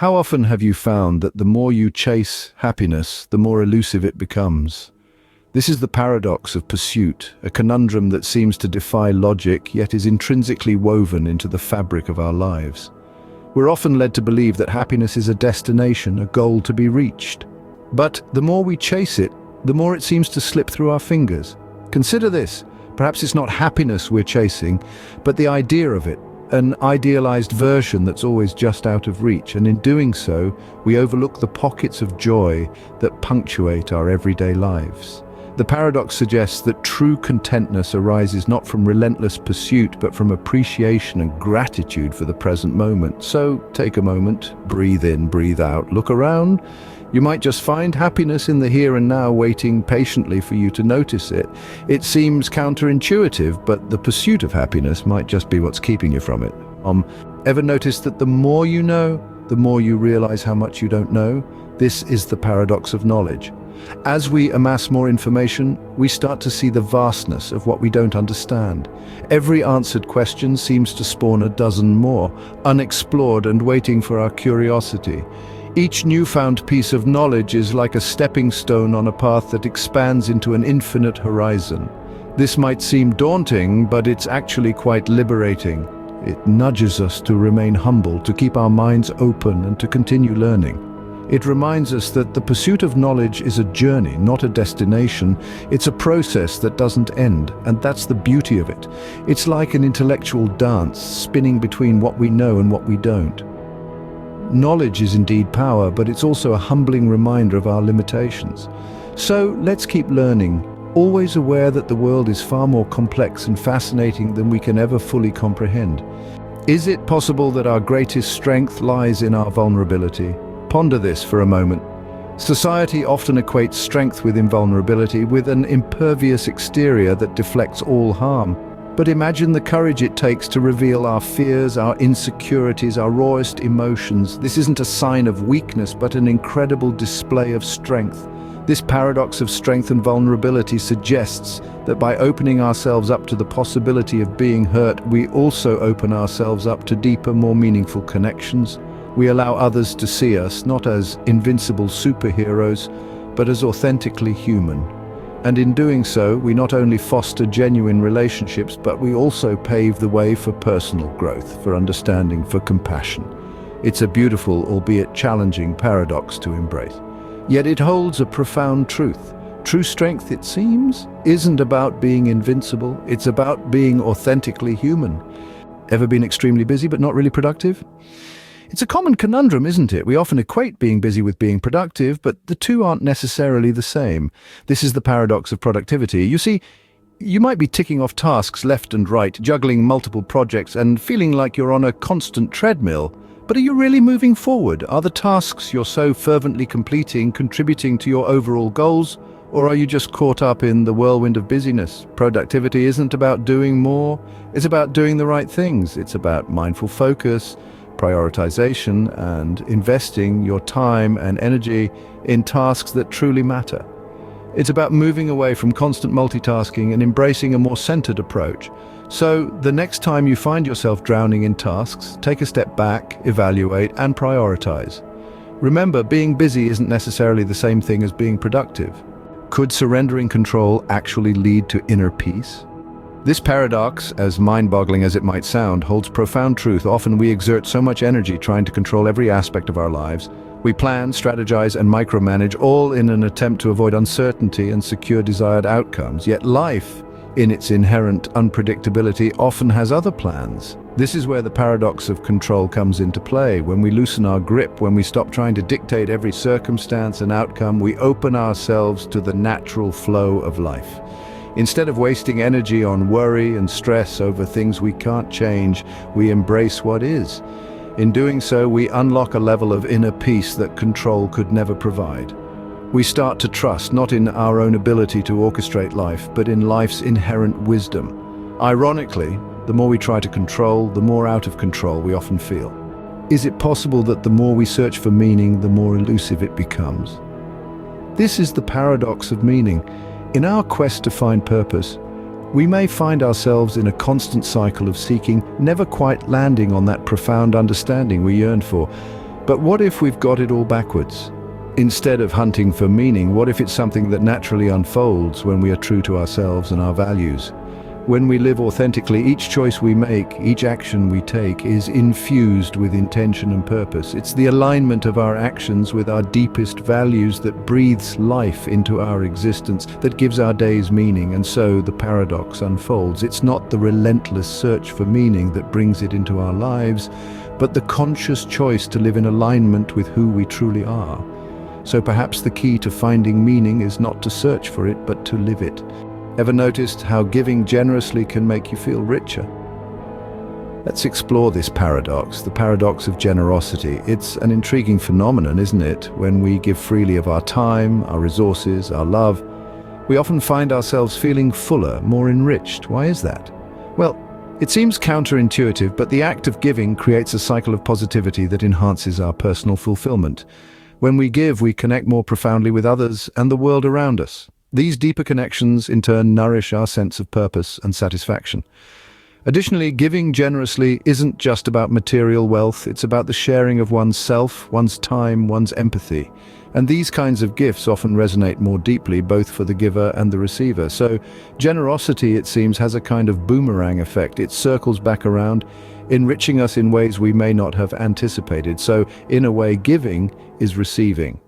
How often have you found that the more you chase happiness, the more elusive it becomes? This is the paradox of pursuit, a conundrum that seems to defy logic, yet is intrinsically woven into the fabric of our lives. We're often led to believe that happiness is a destination, a goal to be reached. But the more we chase it, the more it seems to slip through our fingers. Consider this. Perhaps it's not happiness we're chasing, but the idea of it, an idealized version that's always just out of reach, and in doing so, we overlook the pockets of joy that punctuate our everyday lives. The paradox suggests that true contentness arises not from relentless pursuit, but from appreciation and gratitude for the present moment. So take a moment, breathe in, breathe out, look around. You might just find happiness in the here and now, waiting patiently for you to notice it. It seems counterintuitive, but the pursuit of happiness might just be what's keeping you from it. Ever notice that the more you know, the more you realize how much you don't know? This is the paradox of knowledge. As we amass more information, we start to see the vastness of what we don't understand. Every answered question seems to spawn a dozen more, unexplored and waiting for our curiosity. Each newfound piece of knowledge is like a stepping stone on a path that expands into an infinite horizon. This might seem daunting, but it's actually quite liberating. It nudges us to remain humble, to keep our minds open, and to continue learning. It reminds us that the pursuit of knowledge is a journey, not a destination. It's a process that doesn't end, and that's the beauty of it. It's like an intellectual dance, spinning between what we know and what we don't. Knowledge is indeed power, but it's also a humbling reminder of our limitations. So let's keep learning, always aware that the world is far more complex and fascinating than we can ever fully comprehend. Is it possible that our greatest strength lies in our vulnerability? Ponder this for a moment. Society often equates strength with invulnerability, with an impervious exterior that deflects all harm. But imagine the courage it takes to reveal our fears, our insecurities, our rawest emotions. This isn't a sign of weakness, but an incredible display of strength. This paradox of strength and vulnerability suggests that by opening ourselves up to the possibility of being hurt, we also open ourselves up to deeper, more meaningful connections. We allow others to see us not as invincible superheroes, but as authentically human. And in doing so, we not only foster genuine relationships, but we also pave the way for personal growth, for understanding, for compassion. It's a beautiful, albeit challenging, paradox to embrace. Yet it holds a profound truth. True strength, it seems, isn't about being invincible. It's about being authentically human. Ever been extremely busy but not really productive? It's a common conundrum, isn't it? We often equate being busy with being productive, but the two aren't necessarily the same. This is the paradox of productivity. You see, you might be ticking off tasks left and right, juggling multiple projects and feeling like you're on a constant treadmill. But are you really moving forward? Are the tasks you're so fervently completing contributing to your overall goals? Or are you just caught up in the whirlwind of busyness? Productivity isn't about doing more, it's about doing the right things. It's about mindful focus, prioritization, and investing your time and energy in tasks that truly matter. It's about moving away from constant multitasking and embracing a more centered approach. So the next time you find yourself drowning in tasks, take a step back, evaluate, and prioritize. Remember, being busy isn't necessarily the same thing as being productive. Could surrendering control actually lead to inner peace? This paradox, as mind-boggling as it might sound, holds profound truth. Often we exert so much energy trying to control every aspect of our lives. We plan, strategize, and micromanage, all in an attempt to avoid uncertainty and secure desired outcomes. Yet life, in its inherent unpredictability, often has other plans. This is where the paradox of control comes into play. When we loosen our grip, when we stop trying to dictate every circumstance and outcome, we open ourselves to the natural flow of life. Instead of wasting energy on worry and stress over things we can't change, we embrace what is. In doing so, we unlock a level of inner peace that control could never provide. We start to trust not in our own ability to orchestrate life, but in life's inherent wisdom. Ironically, the more we try to control, the more out of control we often feel. Is it possible that the more we search for meaning, the more elusive it becomes? This is the paradox of meaning. In our quest to find purpose, we may find ourselves in a constant cycle of seeking, never quite landing on that profound understanding we yearn for. But what if we've got it all backwards? Instead of hunting for meaning, what if it's something that naturally unfolds when we are true to ourselves and our values? When we live authentically, each choice we make, each action we take is infused with intention and purpose. It's the alignment of our actions with our deepest values that breathes life into our existence, that gives our days meaning, and so the paradox unfolds. It's not the relentless search for meaning that brings it into our lives, but the conscious choice to live in alignment with who we truly are. So perhaps the key to finding meaning is not to search for it, but to live it. Ever noticed how giving generously can make you feel richer? Let's explore this paradox, the paradox of generosity. It's an intriguing phenomenon, isn't it? When we give freely of our time, our resources, our love, we often find ourselves feeling fuller, more enriched. Why is that? Well, it seems counterintuitive, but the act of giving creates a cycle of positivity that enhances our personal fulfillment. When we give, we connect more profoundly with others and the world around us. These deeper connections, in turn, nourish our sense of purpose and satisfaction. Additionally, giving generously isn't just about material wealth, it's about the sharing of one's self, one's time, one's empathy. And these kinds of gifts often resonate more deeply, both for the giver and the receiver. So, generosity, it seems, has a kind of boomerang effect. It circles back around, enriching us in ways we may not have anticipated. So, in a way, giving is receiving.